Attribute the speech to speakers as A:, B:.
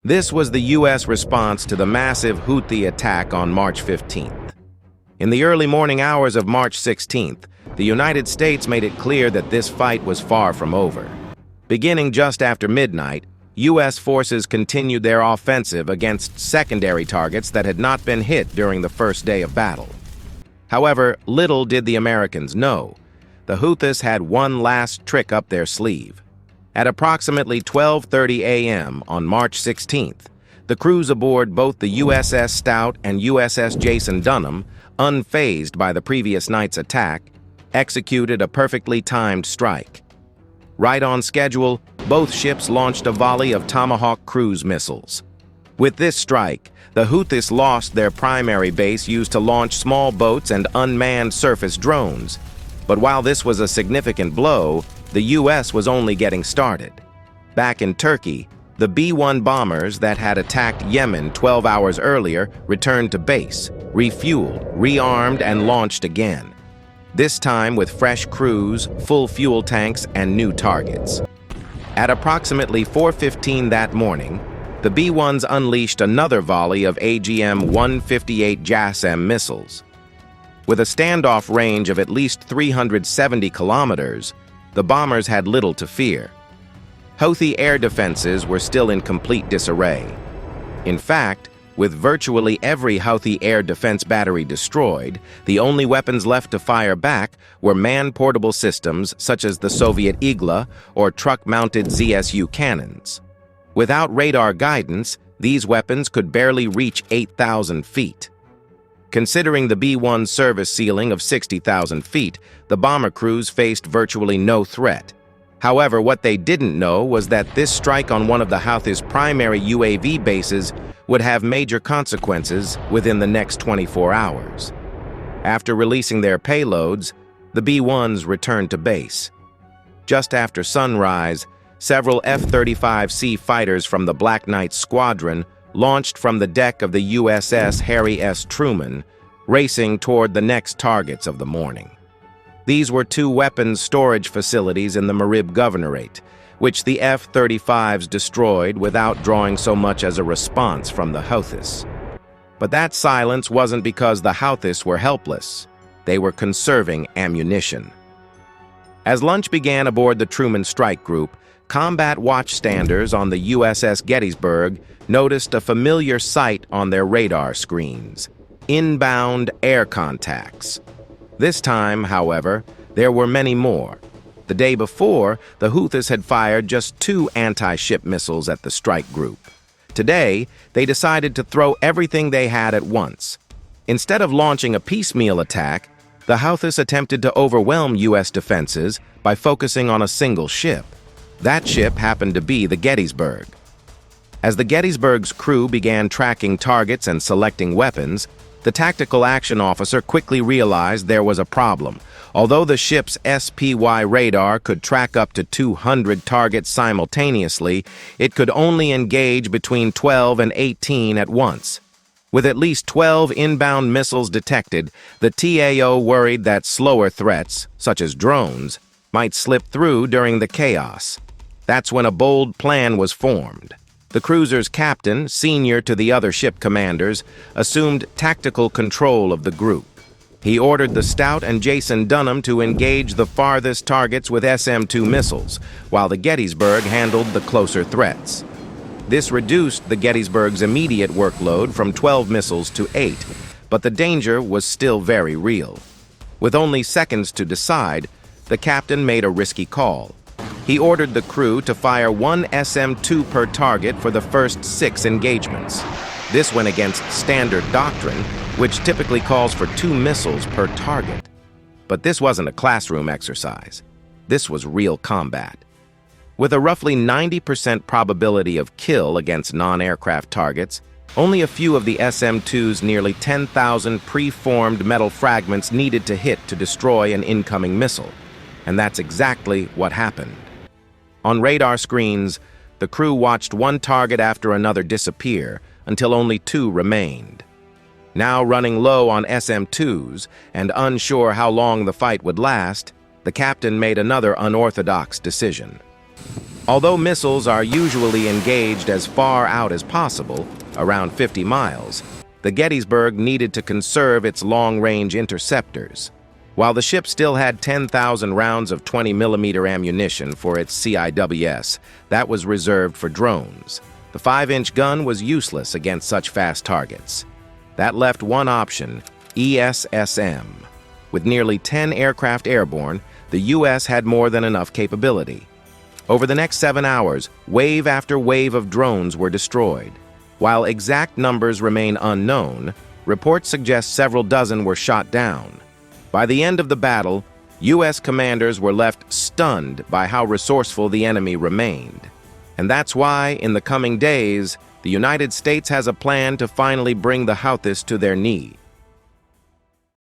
A: This was the U.S. response to the massive Houthi attack on March 15th. In the early morning hours of March 16th, the United States made it clear that this fight was far from over. Beginning just after midnight, U.S. forces continued their offensive against secondary targets that had not been hit during the first day of battle. However, little did the Americans know, the Houthis had one last trick up their sleeve. At approximately 12:30 a.m. on March 16th, the crews aboard both the USS Stout and USS Jason Dunham, unfazed by the previous night's attack, executed a perfectly timed strike. Right on schedule, both ships launched a volley of Tomahawk cruise missiles. With this strike, the Houthis lost their primary base used to launch small boats and unmanned surface drones. But while this was a significant blow, the U.S. was only getting started. Back in Turkey, the B-1 bombers that had attacked Yemen 12 hours earlier returned to base, refueled, rearmed, and launched again. This time with fresh crews, full fuel tanks, and new targets. At approximately 4:15 that morning, the B-1s unleashed another volley of AGM-158 JASSM missiles. With a standoff range of at least 370 kilometers, the bombers had little to fear. Houthi air defenses were still in complete disarray. In fact, with virtually every Houthi air defense battery destroyed, the only weapons left to fire back were man-portable systems such as the Soviet Igla or truck-mounted ZSU cannons. Without radar guidance, these weapons could barely reach 8,000 feet. Considering the B-1's service ceiling of 60,000 feet, the bomber crews faced virtually no threat. However, what they didn't know was that this strike on one of the Houthis' primary UAV bases would have major consequences within the next 24 hours. After releasing their payloads, the B-1s returned to base. Just after sunrise, several F-35C fighters from the Black Knight Squadron launched from the deck of the USS Harry S. Truman, racing toward the next targets of the morning. These were two weapons storage facilities in the Marib Governorate, which the F-35s destroyed without drawing so much as a response from the Houthis. But that silence wasn't because the Houthis were helpless. They were conserving ammunition. As lunch began aboard the Truman Strike Group, combat watchstanders on the USS Gettysburg noticed a familiar sight on their radar screens: inbound air contacts. This time, however, there were many more. The day before, the Houthis had fired just 2 anti-ship missiles at the strike group. Today, they decided to throw everything they had at once. Instead of launching a piecemeal attack, the Houthis attempted to overwhelm U.S. defenses by focusing on a single ship. That ship happened to be the Gettysburg. As the Gettysburg's crew began tracking targets and selecting weapons, the tactical action officer quickly realized there was a problem. Although the ship's SPY radar could track up to 200 targets simultaneously, it could only engage between 12 and 18 at once. With at least 12 inbound missiles detected, the TAO worried that slower threats, such as drones, might slip through during the chaos. That's when a bold plan was formed. The cruiser's captain, senior to the other ship commanders, assumed tactical control of the group. He ordered the Stout and Jason Dunham to engage the farthest targets with SM-2 missiles, while the Gettysburg handled the closer threats. This reduced the Gettysburg's immediate workload from 12 missiles to 8, but the danger was still very real. With only seconds to decide, the captain made a risky call. He ordered the crew to fire 1 SM-2 per target for the first 6 engagements. This went against standard doctrine, which typically calls for 2 missiles per target. But this wasn't a classroom exercise. This was real combat. With a roughly 90% probability of kill against non-aircraft targets, only a few of the SM-2's nearly 10,000 pre-formed metal fragments needed to hit to destroy an incoming missile. And that's exactly what happened. On radar screens, the crew watched one target after another disappear until only 2 remained. Now running low on SM-2s and unsure how long the fight would last, the captain made another unorthodox decision. Although missiles are usually engaged as far out as possible, around 50 miles, the Gettysburg needed to conserve its long-range interceptors. While the ship still had 10,000 rounds of 20mm ammunition for its CIWS, that was reserved for drones. The 5-inch gun was useless against such fast targets. That left one option, ESSM. With nearly 10 aircraft airborne, the U.S. had more than enough capability. Over the next 7 hours, wave after wave of drones were destroyed. While exact numbers remain unknown, reports suggest several dozen were shot down. By the end of the battle, U.S. commanders were left stunned by how resourceful the enemy remained. And that's why, in the coming days, the United States has a plan to finally bring the Houthis to their knees.